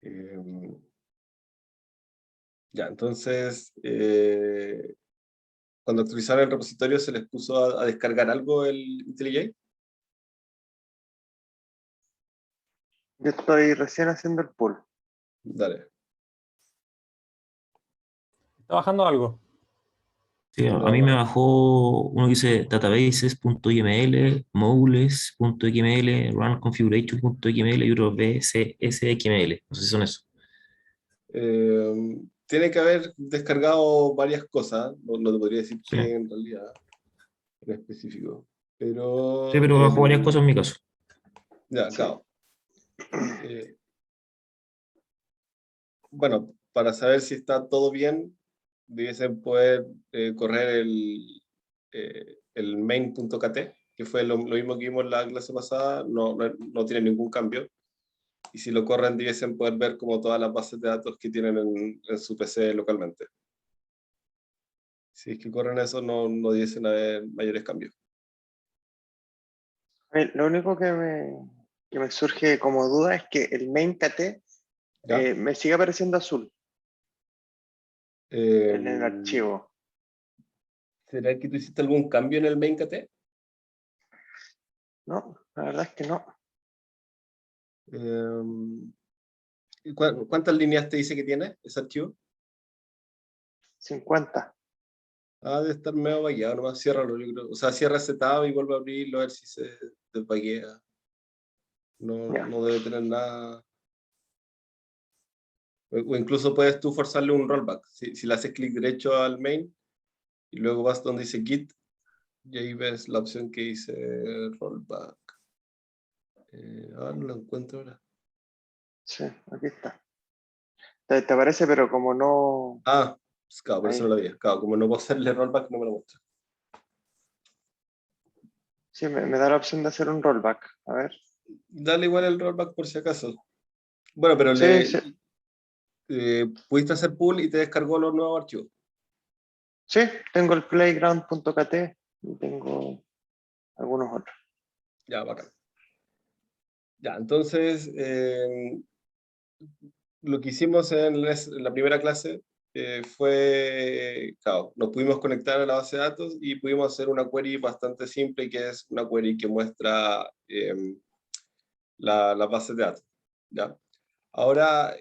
Eh, ya, entonces, cuando actualizaron el repositorio, ¿se les puso a descargar algo el IntelliJ? Yo estoy recién haciendo el pull. Dale. Está bajando algo. Sí, a mí me bajó uno que dice databases.yml, modules.xml, runconfiguration.xml y otro bcs.xml. No sé si son eso. Tiene que haber descargado varias cosas, no te podría decir Sí. que en realidad, en específico. Pero, Sí, pero bajó varias cosas en mi caso. ya, Sí. claro. Bueno, para saber si está todo bien, debiesen poder correr el main.kt, que fue lo mismo que vimos la clase pasada, no tiene ningún cambio. Y si lo corren, debiesen poder ver como todas las bases de datos que tienen en su PC localmente. Si es que corren eso, no debiesen haber mayores cambios. Lo único que me surge como duda es que el main KT ¿Ya? me sigue apareciendo azul en el archivo. ¿Será que tú hiciste algún cambio en el main.kt? No, la verdad es que no. ¿Cuántas líneas te dice que tiene ese archivo? 50. Debe estar medio vagueado, nomás ciérralo, yo creo. O sea, cierra ese tab y vuelve a abrirlo a ver si se desvaguea. Ya. No debe tener nada. O incluso puedes tú forzarle un rollback. Si le haces clic derecho al main y luego vas donde dice Git y ahí ves la opción que dice rollback. No lo encuentro ahora. Sí, aquí está. Te aparece, pero como no. Pues, claro, por eso Ahí. no lo vi. Claro, como no puedo hacerle rollback, no me lo muestra. Sí, me da la opción de hacer un rollback. A ver. Dale igual el rollback por si acaso. Bueno, pero Sí, sí. pudiste hacer pull y te descargó los nuevos archivos. Sí, tengo el playground.kt y tengo algunos otros. Ya, bacán. Ya, entonces, lo que hicimos en la primera clase fue, claro, nos pudimos conectar a la base de datos y pudimos hacer una query bastante simple, que es una query que muestra la base de datos. ¿Ya? Ahora,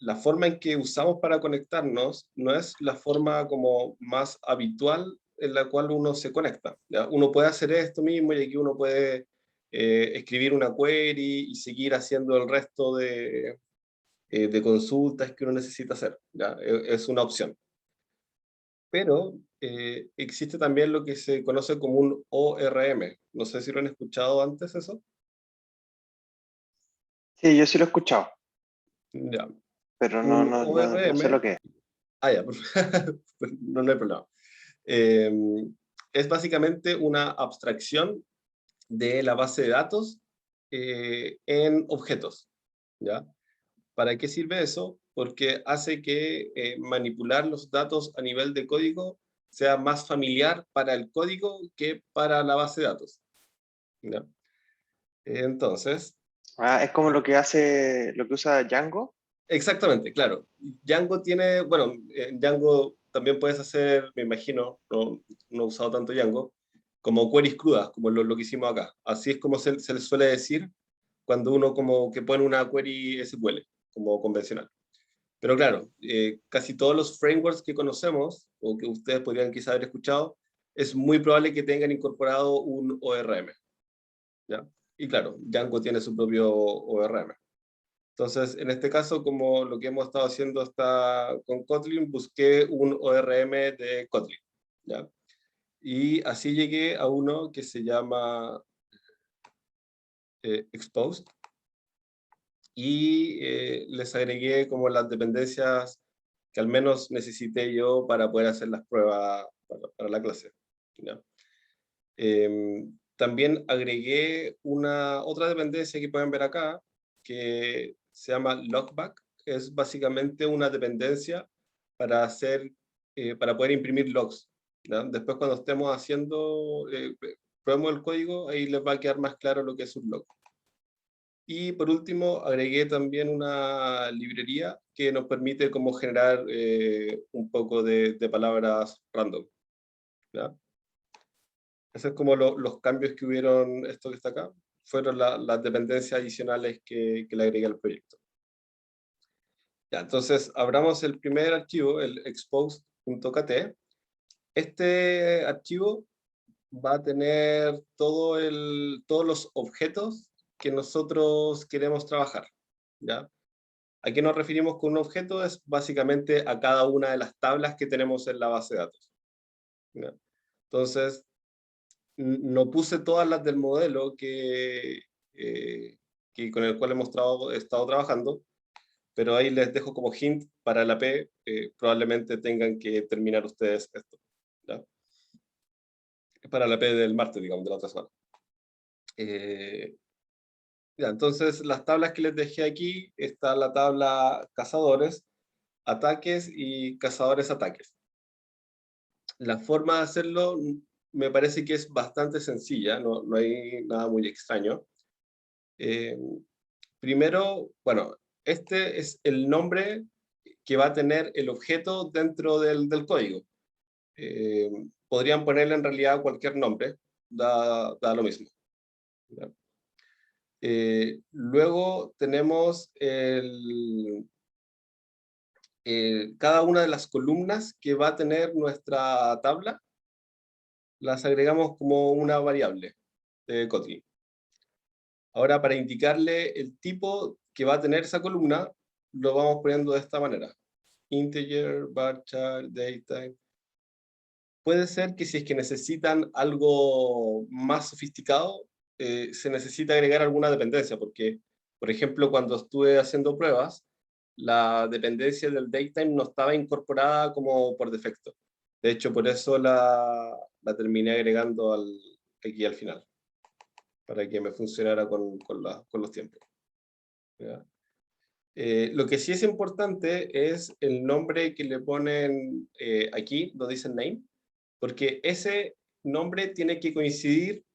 la forma en que usamos para conectarnos no es la forma como más habitual en la cual uno se conecta. ¿Ya? Uno puede hacer esto mismo y aquí uno puede escribir una query y seguir haciendo el resto de consultas que uno necesita hacer. ¿Ya? Es una opción. Pero existe también lo que se conoce como un ORM. No sé si lo han escuchado antes eso. Sí, yo sí lo he escuchado, Ya. pero Un no sé ORM. lo que es. Ya, no hay problema. Eh, es básicamente una abstracción de la base de datos en objetos. ¿Ya? ¿Para qué sirve eso? Porque hace que manipular los datos a nivel de código sea más familiar para el código que para la base de datos. ¿Ya? Entonces, Es como lo que usa Django. exactamente, claro. Django tiene, bueno, en Django también puedes hacer, me imagino, no he usado tanto Django, como queries crudas, como lo que hicimos acá. Así es como se le suele decir cuando uno como que pone una query SQL, como convencional. Pero claro, casi todos los frameworks que conocemos, o que ustedes podrían quizá haber escuchado, es muy probable que tengan incorporado un ORM. ¿Ya? Y claro, Django tiene su propio ORM. Entonces, en este caso, como lo que hemos estado haciendo hasta con Kotlin, busqué un ORM de Kotlin. ¿Ya? Y así llegué a uno que se llama Exposed. Y les agregué como las dependencias que al menos necesité yo para poder hacer las pruebas para la clase. ¿Ya? También agregué otra dependencia que pueden ver acá, que se llama Logback. Es básicamente una dependencia para para poder imprimir logs. ¿Ya? Después cuando estemos haciendo, probemos el código, ahí les va a quedar más claro lo que es un log. Y por último, agregué también una librería que nos permite como generar un poco de palabras random. ¿Ya? Esos es como los cambios que hubieron, esto que está acá, fueron las dependencias adicionales que le agregué al proyecto. Ya, entonces, abramos el primer archivo, el expose.kt. Este archivo va a tener todos los objetos que nosotros queremos trabajar. ¿Ya? ¿A qué nos referimos con un objeto? Es básicamente a cada una de las tablas que tenemos en la base de datos. ¿Ya? Entonces, no puse todas las del modelo con el cual hemos estado trabajando, pero ahí les dejo como hint para la P, probablemente tengan que terminar ustedes esto. ¿Ya? Para la P del martes, digamos, de la otra semana. Ya, entonces, las tablas que les dejé aquí, está la tabla cazadores, ataques y cazadores ataques. La forma de hacerlo me parece que es bastante sencilla, no hay nada muy extraño. Primero, bueno, este es el nombre que va a tener el objeto dentro del código. Podrían ponerle en realidad cualquier nombre, da lo mismo. ¿Ya? Luego tenemos cada una de las columnas que va a tener nuestra tabla, las agregamos como una variable de Kotlin. Ahora, para indicarle el tipo que va a tener esa columna, lo vamos poniendo de esta manera. Integer, varchar, datetime. Puede ser que si es que necesitan algo más sofisticado, se necesita agregar alguna dependencia, porque, por ejemplo, cuando estuve haciendo pruebas, la dependencia del datetime no estaba incorporada como por defecto. De hecho, por eso la terminé agregando aquí al final, para que me funcionara con los tiempos. ¿Ya? Lo que sí es importante es el nombre que le ponen aquí, donde dicen name, porque ese nombre tiene que coincidir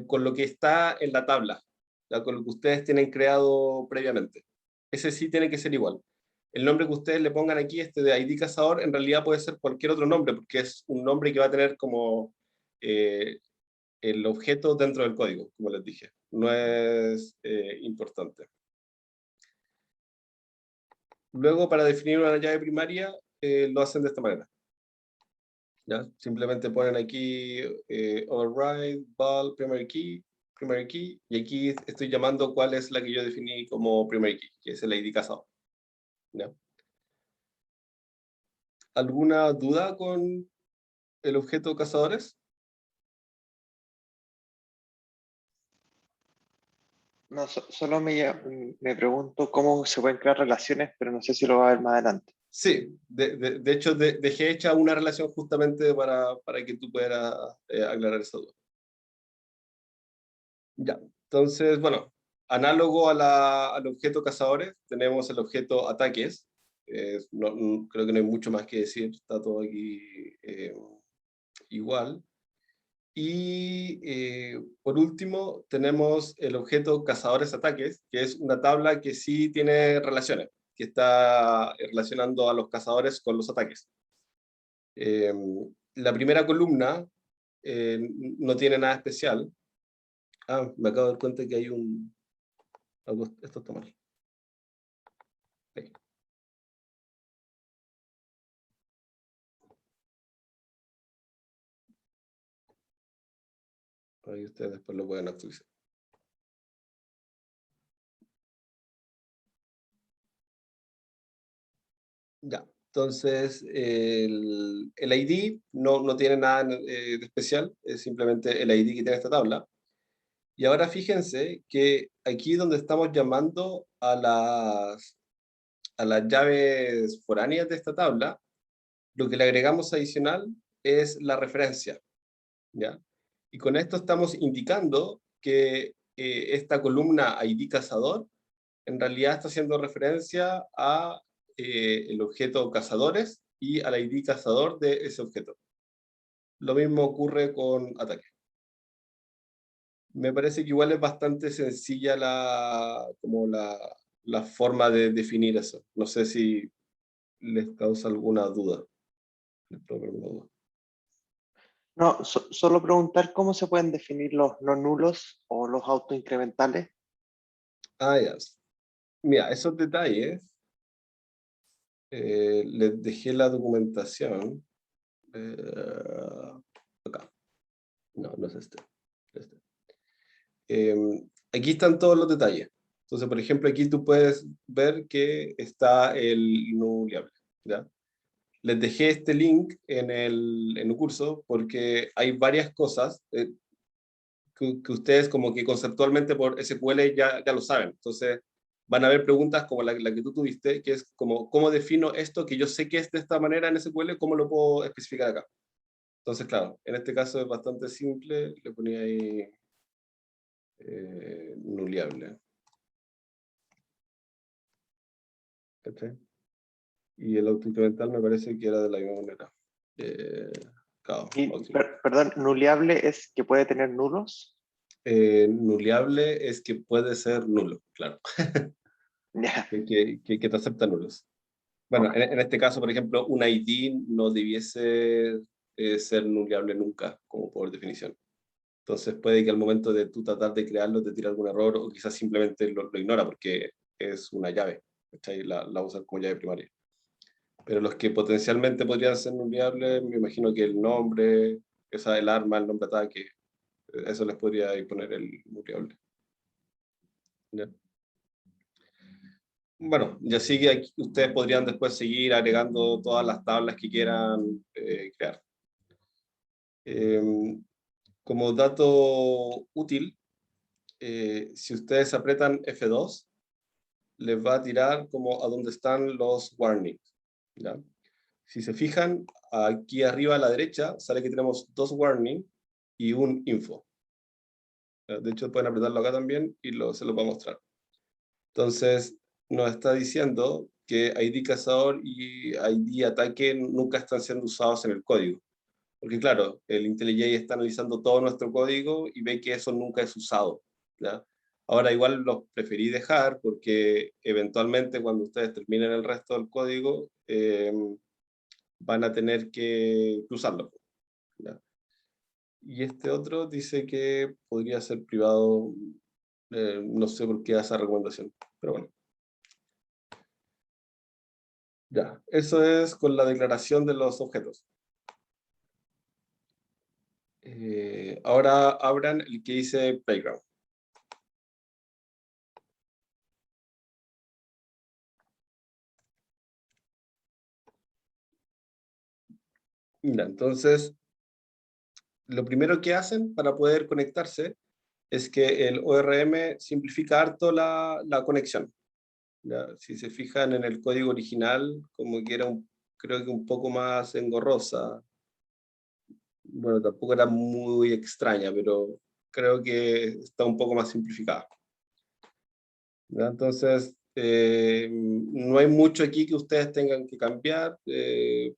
con lo que está en la tabla, ¿ya? Con lo que ustedes tienen creado previamente. Ese sí tiene que ser igual. El nombre que ustedes le pongan aquí, este de ID cazador, en realidad puede ser cualquier otro nombre, porque es un nombre que va a tener como el objeto dentro del código, como les dije. No es importante. Luego, para definir una llave primaria, lo hacen de esta manera. ¿Ya? Simplemente ponen aquí override, val, primary key, y aquí estoy llamando cuál es la que yo definí como primary key, que es el ID cazador. ¿Ya? ¿Alguna duda con el objeto cazadores? No, solo me pregunto cómo se pueden crear relaciones, pero no sé si lo va a ver más adelante. Sí, de hecho dejé hecha una relación justamente para que tú puedas aclarar esa duda. Ya, entonces, bueno, análogo al objeto cazadores, tenemos el objeto ataques. Creo que no hay mucho más que decir, está todo aquí igual. Y por último, tenemos el objeto cazadores ataques, que es una tabla que sí tiene relaciones, que está relacionando a los cazadores con los ataques. La primera columna no tiene nada especial. Me acabo de dar cuenta que hay esto está mal. Ahí. Ahí ustedes después lo pueden actualizar. Ya, entonces el ID no tiene nada de especial, es simplemente el ID que tiene esta tabla. Y ahora fíjense que aquí donde estamos llamando a las llaves foráneas de esta tabla, lo que le agregamos adicional es la referencia, ¿ya? Y con esto estamos indicando que esta columna ID cazador en realidad está haciendo referencia a el objeto cazadores y al ID cazador de ese objeto. Lo mismo ocurre con ataque. Me parece que igual es bastante sencilla como la forma de definir eso. No sé si les causa alguna duda. Les provoca alguna duda. No, solo preguntar cómo se pueden definir los no nulos o los autoincrementales. Ah, ya. Mira, esos detalles, les dejé la documentación. Acá. No, no es este. Este. Aquí están todos los detalles. Entonces, por ejemplo, aquí tú puedes ver que está el nuliable, ¿ya? Les dejé este link en el curso porque hay varias cosas que ustedes como que conceptualmente por SQL ya lo saben. Entonces, van a haber preguntas como la que tú tuviste, que es como, ¿cómo defino esto que yo sé que es de esta manera en SQL? ¿Cómo lo puedo especificar acá? Entonces, claro, en este caso es bastante simple. Le ponía ahí nuliable. ¿Cachai? Y el autoincremental me parece que era de la misma manera. Claro, Y, perdón, nuliable es que puede tener nulos. nuliable es que puede ser nulo, claro, Ya, que te acepta nulos. Bueno, ok. en este caso, por ejemplo, un ID no debiese ser nuliable nunca, como por definición. Entonces puede que al momento de tú tratar de crearlo te tire algún error o quizás simplemente lo ignora porque es una llave, ¿cachai? La usan como llave primaria. Pero los que potencialmente podrían ser nuliables, me imagino que el nombre, esa, el arma, el nombre de ataque, eso les podría poner el nuliable. ¿Ya? Bueno, y así que aquí ustedes podrían después seguir agregando todas las tablas que quieran crear. Como dato útil, si ustedes apretan F2, les va a tirar como a donde están los warnings, ¿ya? Si se fijan, aquí arriba a la derecha sale que tenemos 2 warnings y un info. De hecho, pueden apretarlo acá también y se los va a mostrar. Entonces, nos está diciendo que ID cazador y ID ataque nunca están siendo usados en el código. Porque claro, el IntelliJ está analizando todo nuestro código y ve que eso nunca es usado, ¿ya? Ahora igual los preferí dejar porque eventualmente cuando ustedes terminen el resto del código van a tener que usarlo, ¿ya? Y este otro dice que podría ser privado, no sé por qué esa recomendación, pero bueno. Ya, eso es con la declaración de los objetos. Ahora abran el que dice Playground. Ya, entonces, lo primero que hacen para poder conectarse es que el ORM simplifica harto la conexión. ¿Ya? Si se fijan en el código original, como que era creo que un poco más engorrosa. Bueno, tampoco era muy extraña, pero creo que está un poco más simplificada. ¿Ya? Entonces, no hay mucho aquí que ustedes tengan que cambiar.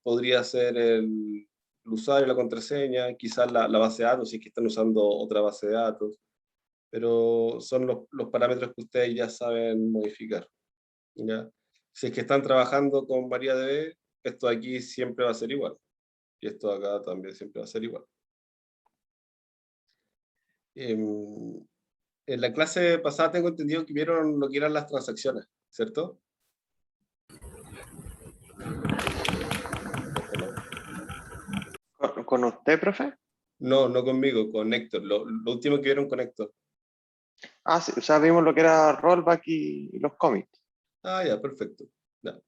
Podría ser el usuario, la contraseña, quizás la base de datos, si es que están usando otra base de datos, pero son los parámetros que ustedes ya saben modificar, ¿ya? Si es que están trabajando con MariaDB, esto aquí siempre va a ser igual, y esto acá también siempre va a ser igual. En la clase pasada tengo entendido que vieron lo que eran las transacciones, ¿cierto? ¿No? ¿Con usted, profe? No, no conmigo, con Héctor. Lo último que vieron con Héctor. Ah, sí, o sea, vimos lo que era rollback y los commits. Ah, ya, perfecto. Ya.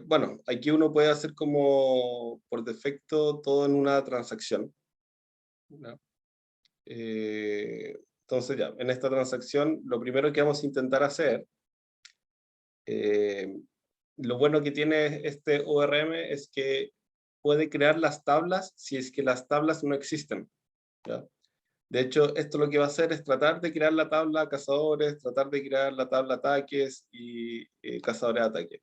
Bueno, aquí uno puede hacer como por defecto todo en una transacción, ¿ya? Entonces ya, en esta transacción lo primero que vamos a intentar hacer, eh, lo bueno que tiene este ORM es que puede crear las tablas si es que las tablas no existen, ¿ya? De hecho, esto lo que va a hacer es tratar de crear la tabla cazadores, tratar de crear la tabla ataques y cazadores de ataques.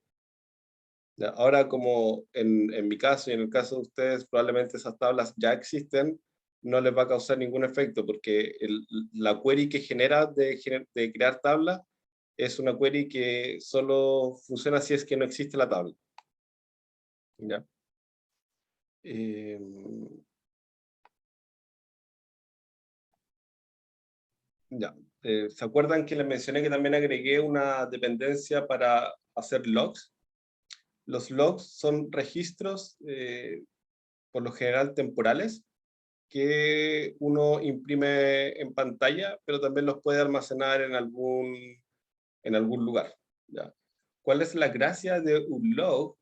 ¿Ya? Ahora, como en mi caso y en el caso de ustedes, probablemente esas tablas ya existen, no les va a causar ningún efecto, porque la query que genera de crear tabla es una query que solo funciona si es que no existe la tabla. ¿Ya? Ya. ¿Se acuerdan que les mencioné que también agregué una dependencia para hacer logs? Los logs son registros, por lo general temporales, que uno imprime en pantalla, pero también los puede almacenar en algún lugar. ¿Ya? ¿Cuál es la gracia de un log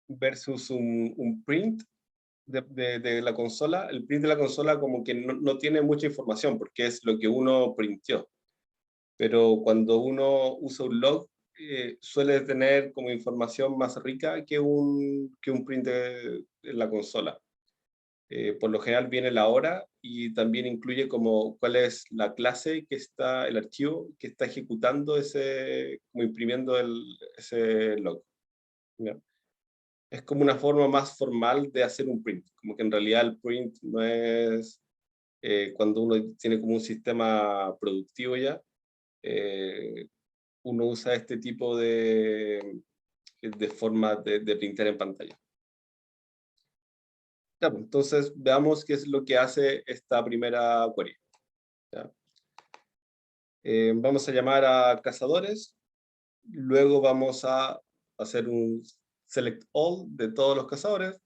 versus un print de la consola? El print de la consola como que no tiene mucha información, porque es lo que uno printió. Pero cuando uno usa un log, suele tener como información más rica que un print de la consola. Por lo general viene la hora y también incluye como cuál es la clase que está, el archivo que está ejecutando como imprimiendo ese log. ¿Ya? Es como una forma más formal de hacer un print, como que en realidad el print no es cuando uno tiene como un sistema productivo ya, uno usa este tipo de forma de printar en pantalla. Ya, pues, entonces veamos qué es lo que hace esta primera query. ¿Ya? Vamos a llamar a cazadores, luego vamos a hacer un select all de todos los cazadores,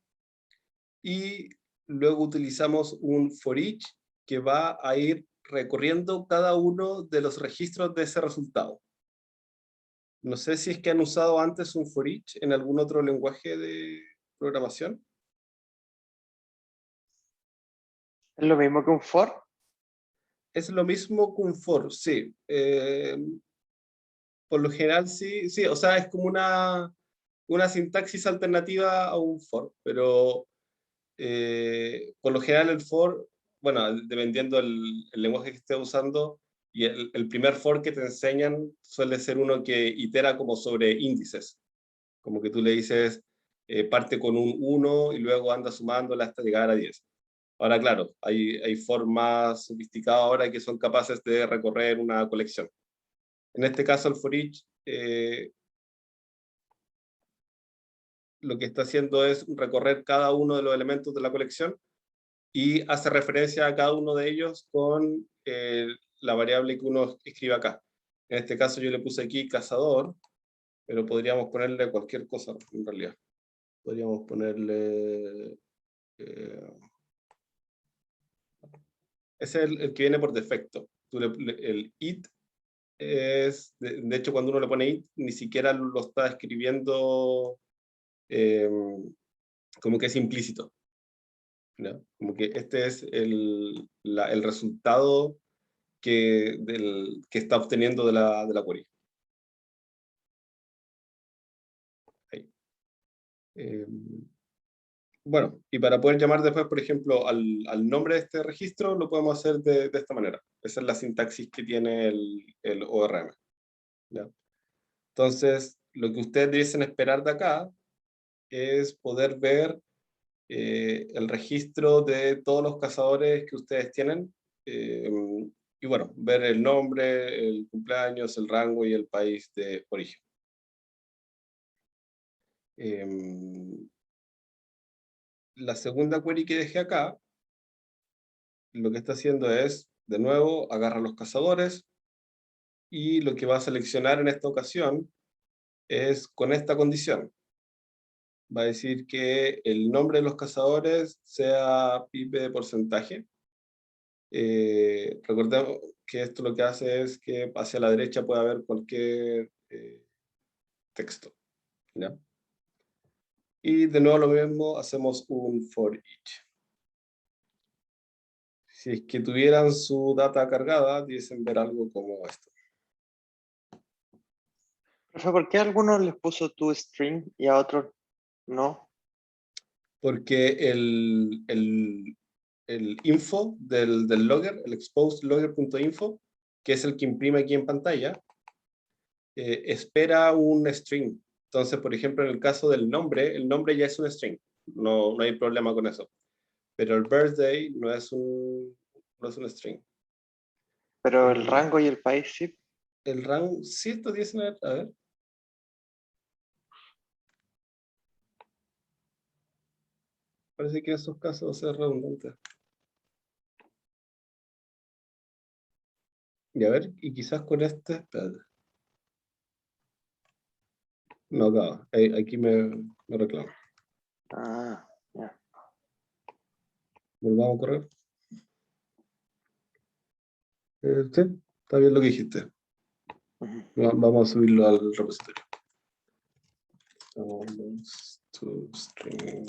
y luego utilizamos un for each que va a ir recorriendo cada uno de los registros de ese resultado. No sé si es que han usado antes un for each en algún otro lenguaje de programación. ¿Es lo mismo que un for? Es lo mismo que un for, sí. Por lo general sí, sí, o sea, es como una sintaxis alternativa a un for, pero por lo general el for, bueno, dependiendo el lenguaje que estés usando, y el primer for que te enseñan suele ser uno que itera como sobre índices, como que tú le dices, parte con un 1 y luego anda sumándola hasta llegar a 10. Ahora, claro, hay for más sofisticados ahora que son capaces de recorrer una colección. En este caso, el for each lo que está haciendo es recorrer cada uno de los elementos de la colección y hace referencia a cada uno de ellos con la variable que uno escribe acá. En este caso yo le puse aquí cazador, pero podríamos ponerle cualquier cosa en realidad. Podríamos ponerle... ese es el que viene por defecto. El it es, de hecho cuando uno le pone it, ni siquiera lo está escribiendo como que es implícito. ¿No? Como que este es el resultado que está obteniendo de la query. Ahí. Bueno, y para poder llamar después, por ejemplo, al nombre de este registro, lo podemos hacer de esta manera. Esa es la sintaxis que tiene el ORM. ¿Ya? Entonces, lo que ustedes debiesen esperar de acá es poder ver el registro de todos los cazadores que ustedes tienen, y bueno, ver el nombre, el cumpleaños, el rango y el país de origen. La segunda query que dejé acá, lo que está haciendo es, de nuevo, agarra los cazadores, y lo que va a seleccionar en esta ocasión es con esta condición. Va a decir que el nombre de los cazadores sea pipe de porcentaje. Recordemos que esto lo que hace es que hacia la derecha puede haber cualquier texto. ¿Ya? Y de nuevo lo mismo, hacemos un for each. Si es que tuvieran su data cargada, dicen ver algo como esto. Profe, ¿por qué a algunos les puso toString y a otros no? Porque el info del logger, el exposedlogger.info, que es el que imprime aquí en pantalla, espera un string. Entonces, por ejemplo, en el caso del nombre, el nombre ya es un string. No hay problema con eso. pero el birthday no es un string. Pero el rango y el país sí. El rango, sí, esto dicen, a ver. Parece que en esos casos va a ser redundante. Y a ver, y quizás con este, espérate. No acaba, aquí me reclamo. Ah, ya. Volvamos a correr. Sí, está bien lo que dijiste. Ujú. Vamos a subirlo al repositorio. Vamos to string.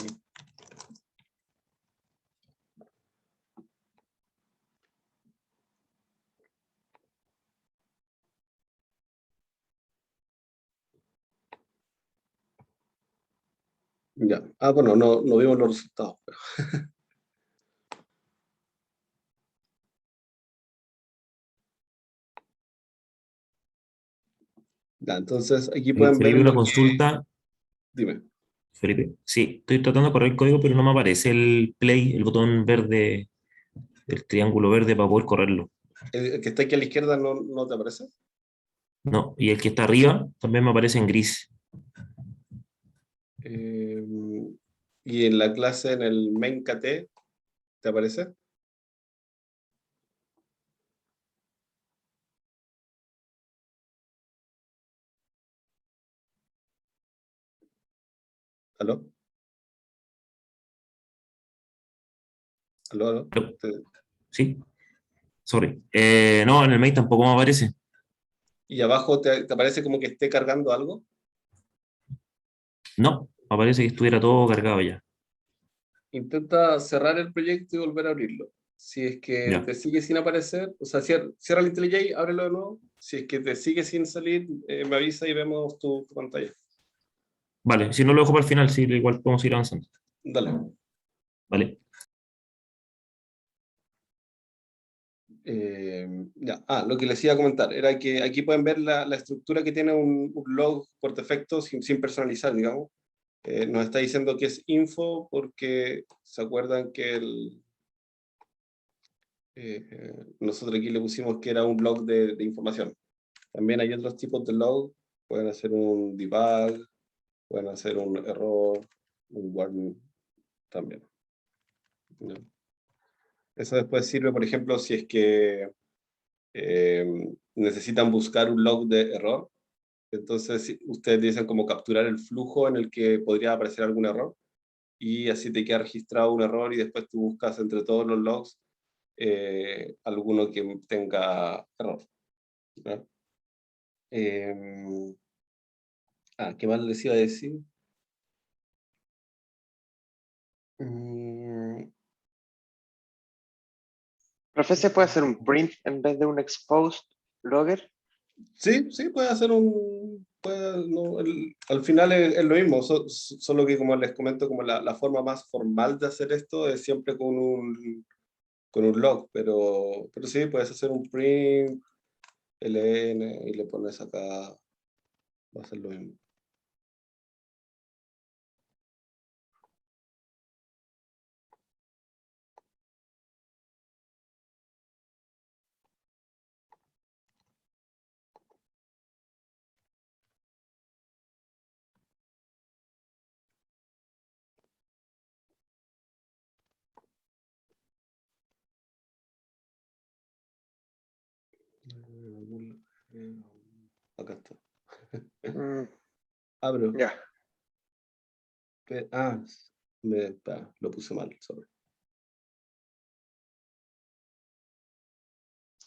Ya. Ah, bueno, no vimos los resultados. Ya, entonces aquí pueden ver Felipe, una lo que... consulta. Dime. Felipe, sí, estoy tratando de correr el código, pero no me aparece el play, el botón verde, el triángulo verde para poder correrlo. ¿El que está aquí a la izquierda no te aparece? No, y el que está arriba también me aparece en gris. Eh, y en la clase, en el main KT, ¿te aparece? ¿Aló? ¿Aló? Pero, Te- sí, sorry. No, en el main tampoco me aparece. ¿Y abajo te aparece como que esté cargando algo? No, me aparece que estuviera todo cargado ya. Intenta cerrar el proyecto y volver a abrirlo. Si es que Ya, te sigue sin aparecer, o sea, cierra el IntelliJ, ábrelo de nuevo. Si es que te sigue sin salir, me avisa y vemos tu pantalla. vale, si no lo dejo para el final, sí, igual podemos ir avanzando. Dale. Vale, Ya. Lo que les iba a comentar era que aquí pueden ver la estructura que tiene un log por defecto sin personalizar, digamos. Nos está diciendo que es info porque se acuerdan que nosotros aquí le pusimos que era un log de información. También hay otros tipos de log, pueden hacer un debug, pueden hacer un error, un warning también. ¿Ya? Eso después sirve, por ejemplo, si es que necesitan buscar un log de error. Entonces, ustedes dicen como capturar el flujo en el que podría aparecer algún error y así te queda registrado un error y después tú buscas entre todos los logs alguno que tenga error. ¿Ya? Eh, ¿Qué más les iba a decir? Mm, Profe, ¿se puede hacer un print en vez de un exposed logger? sí, puede hacer al final es lo mismo, solo que como les comento, como la forma más formal de hacer esto es siempre con un log, pero sí, puedes hacer un print, ln, y le pones acá, va a ser lo mismo. Acá está. Mm, Abro. ya. Ah, lo puse mal, sorry.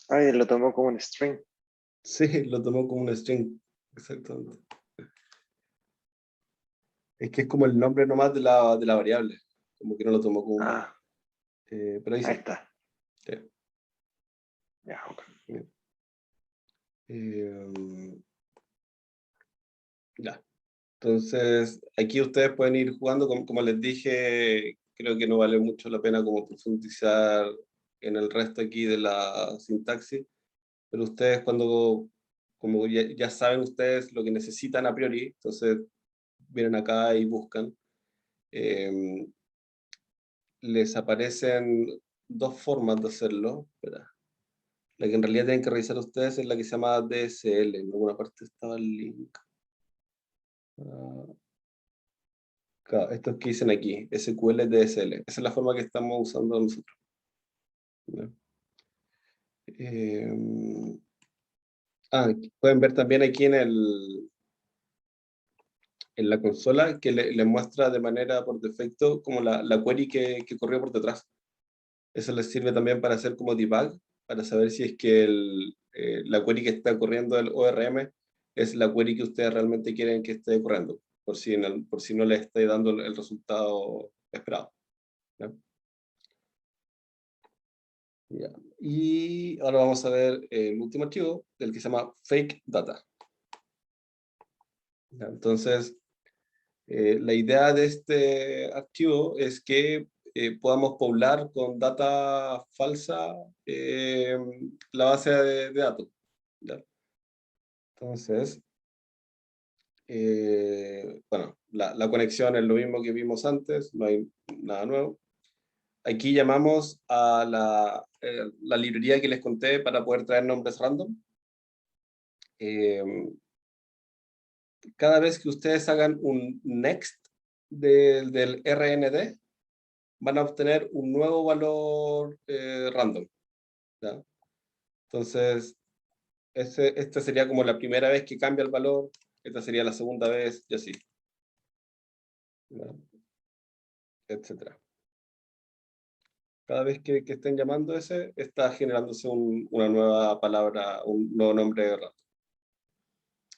Ay, lo tomó como un string. Sí, lo tomó como un string, exactamente. Es que es como el nombre nomás de la variable, como que no lo tomó como un valor. Ah, Pero ahí ahí sí. está. Sí. Ya, ok. Eh, ya. Entonces, aquí ustedes pueden ir jugando, como les dije, creo que no vale mucho la pena como profundizar en el resto aquí de la sintaxis, pero ustedes como ya saben ustedes lo que necesitan a priori, entonces vienen acá y buscan. Eh, les aparecen dos formas de hacerlo. Espera. La que en realidad tienen que revisar ustedes es la que se llama DSL. En alguna parte estaba el link. Claro, estos que dicen aquí, SQL DSL. Esa es la forma que estamos usando nosotros. ¿Ya? Pueden ver también aquí en la consola que le muestra de manera por defecto como la query que corrió por detrás. Eso les sirve también para hacer como debug, para saber si es que la query que está corriendo el ORM es la query que ustedes realmente quieren que esté corriendo, por si no les esté dando el resultado esperado. ¿Ya? Ya. Y ahora vamos a ver el último archivo, el que se llama fake data. ¿Ya? Entonces, la idea de este archivo es que podamos poblar con data falsa la base de datos. ¿Ya? Entonces, bueno, la conexión es lo mismo que vimos antes, no hay nada nuevo. Aquí llamamos a la librería que les conté para poder traer nombres random. Cada vez que ustedes hagan un next del RND, van a obtener un nuevo valor random. ¿Ya? Entonces, esta sería como la primera vez que cambia el valor, esta sería la segunda vez, y así. ¿Ya? Etcétera. Cada vez que estén llamando ese, está generándose una nueva palabra, un nuevo nombre random.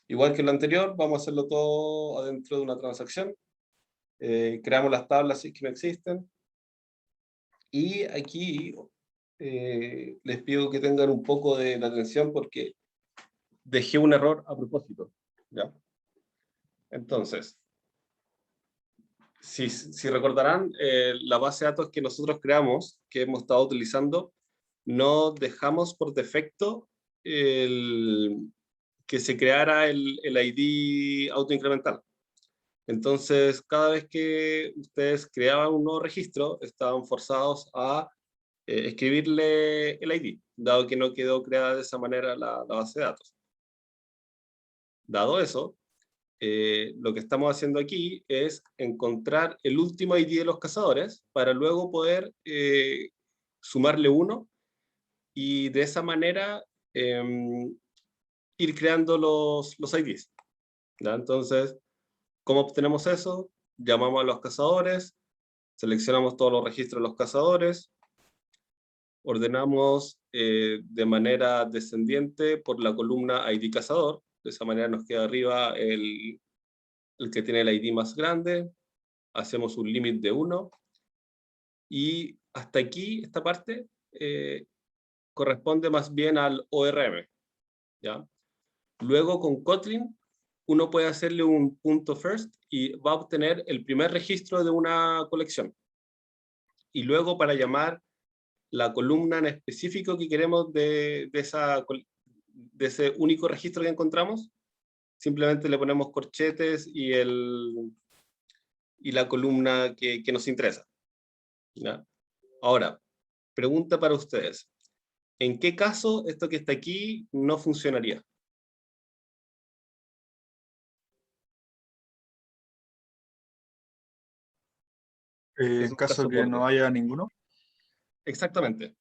Igual que lo anterior, vamos a hacerlo todo adentro de una transacción. Creamos las tablas si es que no existen. Y aquí les pido que tengan un poco de atención porque dejé un error a propósito. ¿Ya? Entonces, si recordarán, la base de datos que nosotros creamos, que hemos estado utilizando, no dejamos por defecto que se creara el ID autoincremental. Entonces, cada vez que ustedes creaban un nuevo registro, estaban forzados a escribirle el ID, dado que no quedó creada de esa manera la base de datos. Dado eso, lo que estamos haciendo aquí es encontrar el último ID de los cazadores para luego poder sumarle uno y de esa manera ir creando los IDs. ¿Ya? Entonces, ¿cómo obtenemos eso? Llamamos a los cazadores, seleccionamos todos los registros de los cazadores, ordenamos de manera descendiente por la columna ID cazador, de esa manera nos queda arriba el que tiene el ID más grande, hacemos un límite de 1, y hasta aquí, esta parte, corresponde más bien al ORM. ¿Ya? Luego con Kotlin, uno puede hacerle un punto first y va a obtener el primer registro de una colección. Y luego para llamar la columna en específico que queremos de ese único registro que encontramos, simplemente le ponemos corchetes y la columna que nos interesa. ¿Ya? Ahora, pregunta para ustedes. ¿En qué caso esto que está aquí no funcionaría? Es En un caso caso que borde. no haya ninguno. Exactamente,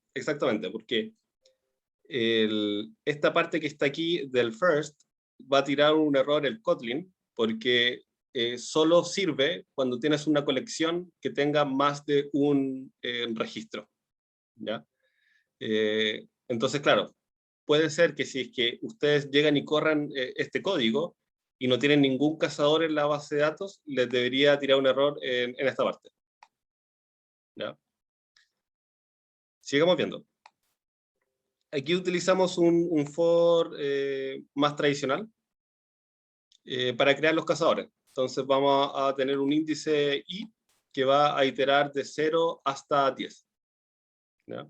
porque esta parte que está aquí del first va a tirar un error el Kotlin, porque solo sirve cuando tienes una colección que tenga más de un registro. ¿Ya? Entonces, claro, puede ser que si es que ustedes llegan y corran este código y no tienen ningún cazador en la base de datos, les debería tirar un error en esta parte. ¿Ya? Sigamos viendo. Aquí utilizamos un for más tradicional para crear los cazadores. Entonces vamos a tener un índice i que va a iterar de 0 hasta 10. ¿Ya?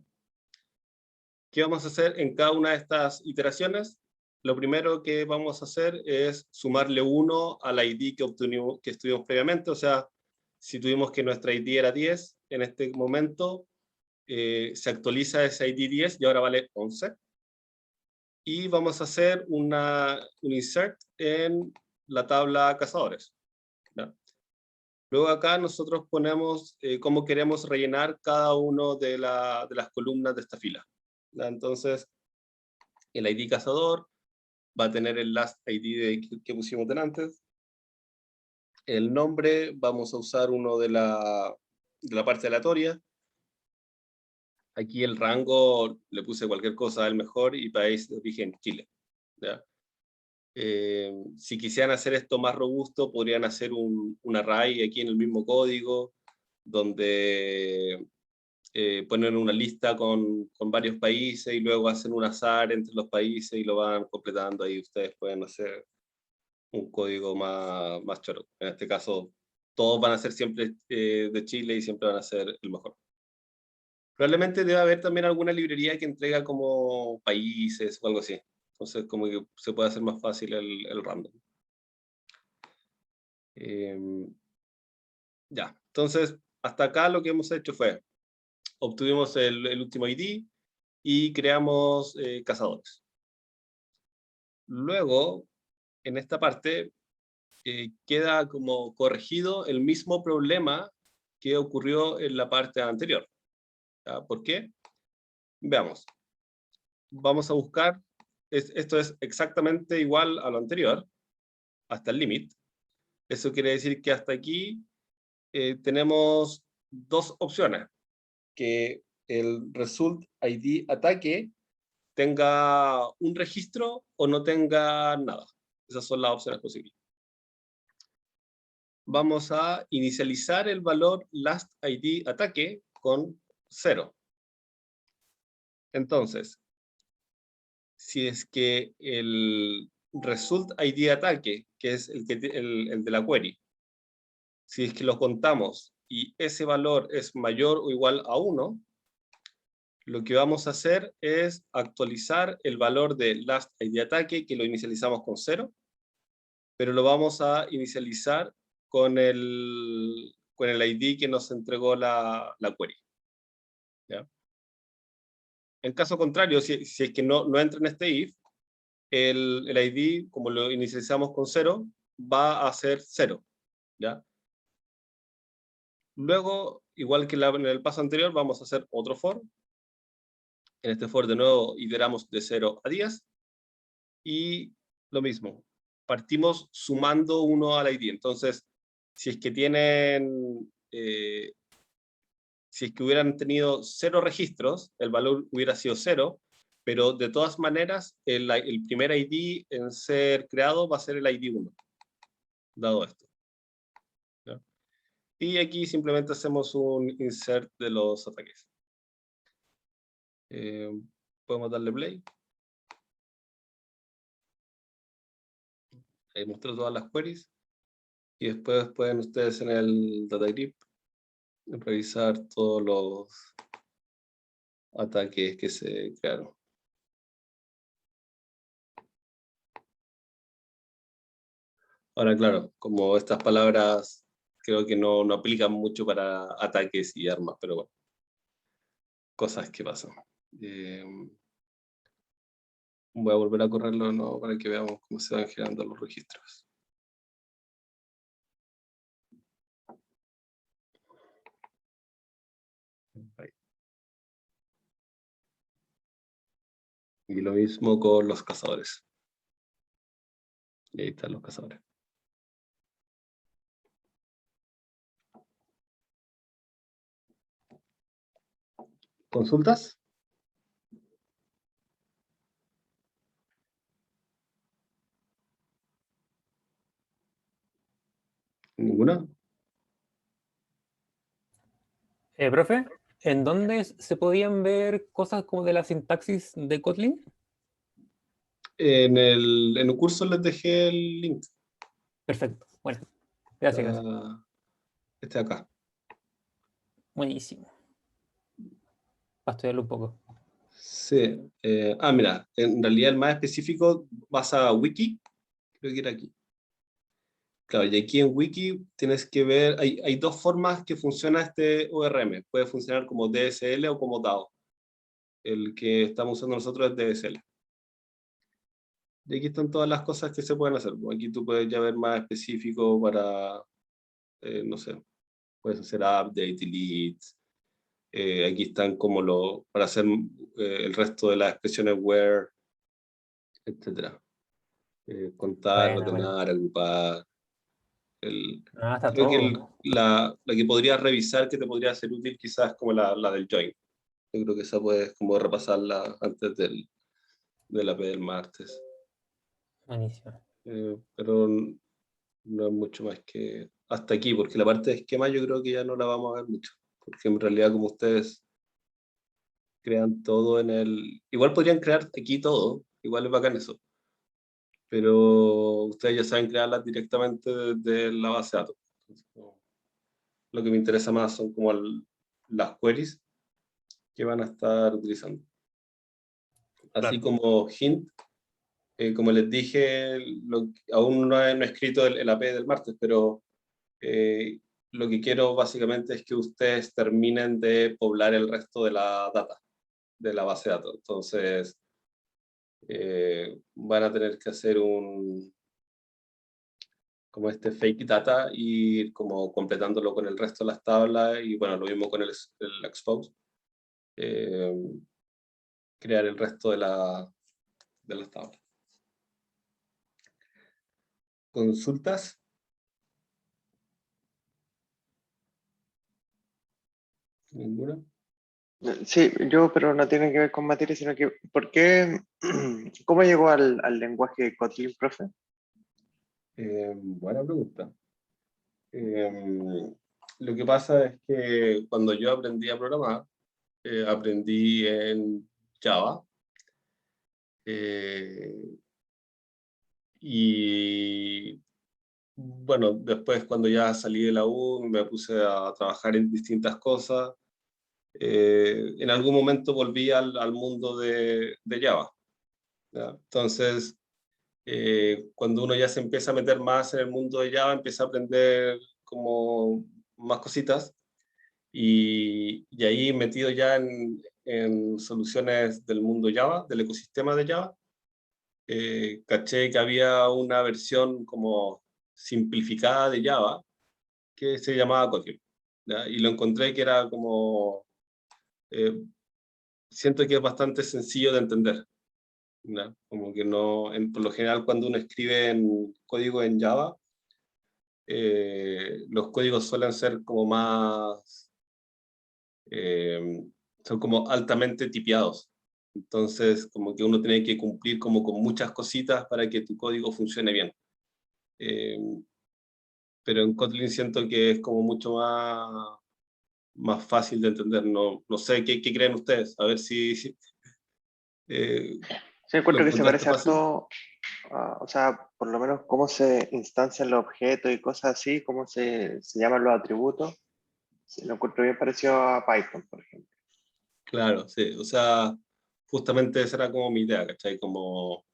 ¿Qué vamos a hacer en cada una de estas iteraciones? Lo primero que vamos a hacer es sumarle 1 al ID que estuvimos previamente. O sea, si tuvimos que nuestra ID era 10, en este momento se actualiza ese ID 10 y ahora vale 11. Y vamos a hacer un insert en la tabla cazadores, ¿ya? Luego acá nosotros ponemos cómo queremos rellenar cada uno de las columnas de esta fila, ¿ya? Entonces, el ID cazador va a tener el last ID que pusimos delante. El nombre, vamos a usar uno de la parte aleatoria. Aquí el rango le puse cualquier cosa, el mejor, y país de origen Chile, ¿ya? Si quisieran hacer esto más robusto, podrían hacer un array aquí en el mismo código, donde ponen una lista con varios países y luego hacen un azar entre los países y lo van completando. Ahí ustedes pueden hacer un código más choro. En este caso, todos van a ser siempre de Chile y siempre van a ser el mejor. Probablemente debe haber también alguna librería que entrega como países o algo así. Entonces, como que se puede hacer más fácil el random. Ya, entonces, hasta acá lo que hemos hecho fue, obtuvimos el último ID y creamos cazadores. Luego, en esta parte, queda como corregido el mismo problema que ocurrió en la parte anterior. ¿Ya? ¿Por qué? Veamos. Vamos a buscar, esto es exactamente igual a lo anterior, hasta el límite. Eso quiere decir que hasta aquí tenemos dos opciones. Que el result ID ataque tenga un registro o no tenga nada. Esas son las opciones posibles. Vamos a inicializar el valor last ID ataque con 0. Entonces, si es que el result ID ataque, que es el de la query, si es que lo contamos y ese valor es mayor o igual a 1, lo que vamos a hacer es actualizar el valor de last ID ataque, que lo inicializamos con 0, pero lo vamos a inicializar con el ID que nos entregó la query, ¿ya? En caso contrario, si es que no entra en este if, el ID, como lo inicializamos con 0, va a ser 0, ¿ya? Luego, igual que en el paso anterior, vamos a hacer otro for. En este for, de nuevo, iteramos de 0 a 10. Y lo mismo, partimos sumando 1 al ID. Entonces, si es que si es que hubieran tenido 0 registros, el valor hubiera sido 0, pero de todas maneras, el primer ID en ser creado va a ser el ID 1, dado esto, ¿ya? Y aquí simplemente hacemos un insert de los ataques. Podemos darle play. Ahí muestro todas las queries. Y después pueden ustedes en el DataGrip revisar todos los ataques que se crearon. Ahora, claro, como estas palabras creo que no aplican mucho para ataques y armas, pero bueno, cosas que pasan. Voy a volver a correrlo, ¿no? Para que veamos cómo se van generando los registros. Ahí. Y lo mismo con los cazadores. Y ahí están los cazadores. ¿Consultas? ¿Ninguna? Profe, ¿en dónde se podían ver cosas como de la sintaxis de Kotlin? En el curso les dejé el link. Perfecto. Bueno, gracias, gracias. Este de acá. Buenísimo. Para estudiarlo un poco. Sí. Mira, en realidad el más específico vas a Wiki. Creo que era aquí. Claro, y aquí en Wiki tienes que ver, hay dos formas que funciona este ORM. Puede funcionar como DSL o como DAO. El que estamos usando nosotros es DSL. Y aquí están todas las cosas que se pueden hacer. Aquí tú puedes ya ver más específico para, no sé, puedes hacer update, delete. Aquí están como para hacer el resto de las expresiones where, etc. Contar, Buena, buena. ordenar, agrupar. Está Creo que todo. la que podrías revisar, que te podría ser útil, quizás como la del join. Yo creo que esa puedes como repasarla antes de la P del martes. Buenísimo. Pero no es mucho más que hasta aquí, porque la parte de esquema yo creo que ya no la vamos a ver mucho, porque en realidad como ustedes crean todo en el... Igual podrían crear aquí todo, igual es bacán eso, pero ustedes ya saben crearlas directamente desde la base de datos. Entonces, lo que me interesa más son como las queries que van a estar utilizando. Así Claro. como hint, como les dije, aún no he escrito el AP del martes, pero lo que quiero básicamente es que ustedes terminen de poblar el resto de la data, de la base de datos. Entonces, van a tener que hacer como este fake data y ir como completándolo con el resto de las tablas y bueno, lo mismo con el expose. Crear el resto de las tablas. ¿Consultas? ¿Ninguna? Sí, pero no tiene que ver con materia, sino que, ¿por qué, cómo llegó al lenguaje Kotlin, profe? Buena pregunta. Lo que pasa es que cuando yo aprendí a programar, aprendí en Java. Y bueno, después cuando ya salí de la U me puse a trabajar en distintas cosas. En algún momento volví al mundo de Java, ¿ya? Entonces, cuando uno ya se empieza a meter más en el mundo de Java, empieza a aprender como más cositas. Y ahí metido ya en soluciones del mundo Java, del ecosistema de Java, caché que había una versión como simplificada de Java que se llamaba Kotlin, ¿ya? Y lo encontré que era como, eh, siento que es bastante sencillo de entender, ¿ya? Como que no, por lo general cuando uno escribe en código en Java, los códigos suelen ser como más, son como altamente tipeados. Entonces, como que uno tiene que cumplir como con muchas cositas para que tu código funcione bien. Eh, pero en Kotlin siento que es como mucho más fácil de entender. No sé, ¿qué creen ustedes? A ver si Sí, lo encuentro que se encontraste parece fácil. harto, o sea, por lo menos cómo se instancian los objetos y cosas así, cómo se llaman los atributos. Sí, lo encuentro bien parecido a Python, por ejemplo. Claro, sí. O sea, justamente esa era como mi idea, ¿cachai? Como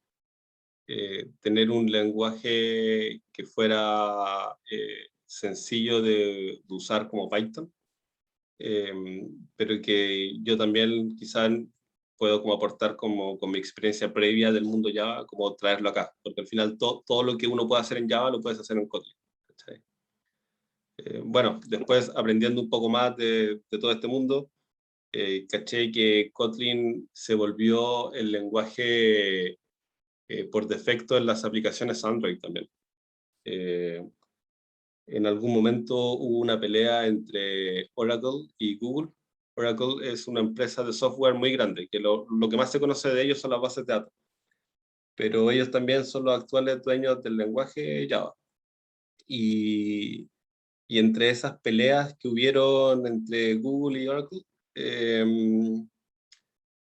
tener un lenguaje que fuera sencillo de usar como Python, eh, pero que yo también quizás puedo como aportar como con mi experiencia previa del mundo Java, como traerlo acá, porque al final todo lo que uno puede hacer en Java lo puedes hacer en Kotlin, ¿cachai? Bueno, después aprendiendo un poco más de todo este mundo, caché que Kotlin se volvió el lenguaje por defecto en las aplicaciones Android también. En algún momento hubo una pelea entre Oracle y Google. Oracle es una empresa de software muy grande, que lo que más se conoce de ellos son las bases de datos, pero ellos también son los actuales dueños del lenguaje Java. Y, y entre esas peleas que hubieron entre Google y Oracle, eh,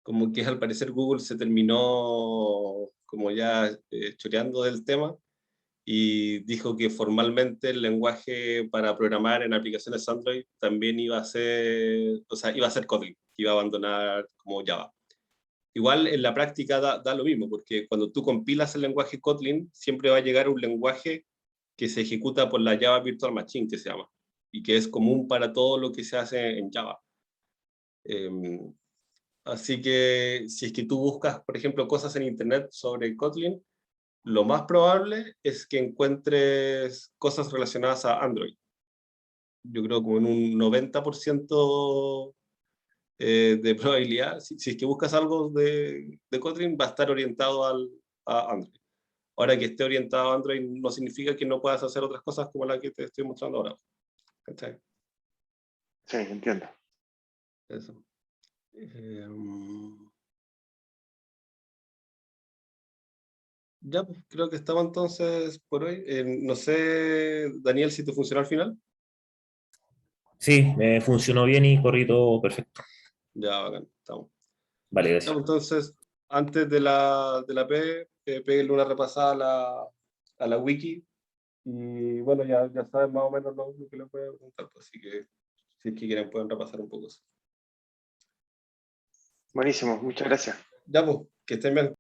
como que al parecer Google se terminó como ya choreando del tema y dijo que formalmente el lenguaje para programar en aplicaciones Android también iba a ser, o sea, iba a ser Kotlin, que iba a abandonar como Java. Igual en la práctica da lo mismo, porque cuando tú compilas el lenguaje Kotlin, siempre va a llegar un lenguaje que se ejecuta por la Java Virtual Machine, que se llama, y que es común para todo lo que se hace en Java. Así que si es que tú buscas, por ejemplo, cosas en Internet sobre Kotlin, lo más probable es que encuentres cosas relacionadas a Android. Yo creo como en un 90% de probabilidad, si es que buscas algo de Kotlin, va a estar orientado a Android. Ahora, que esté orientado a Android no significa que no puedas hacer otras cosas como la que te estoy mostrando ahora. ¿Cachai? Sí, entiendo. Eso. Ya, pues, creo que estaba entonces por hoy. No sé, Daniel, si te funcionó al final. Sí, me funcionó bien y corrí todo perfecto. Ya, bacán, estamos. Vale, Ya, gracias. pues, entonces, antes de la P, péguenle una repasada a la wiki. Y bueno, ya saben más o menos lo que les voy a preguntar, pues, así que si es que quieren pueden repasar un poco eso. Buenísimo, muchas gracias. Ya, pues, que estén bien.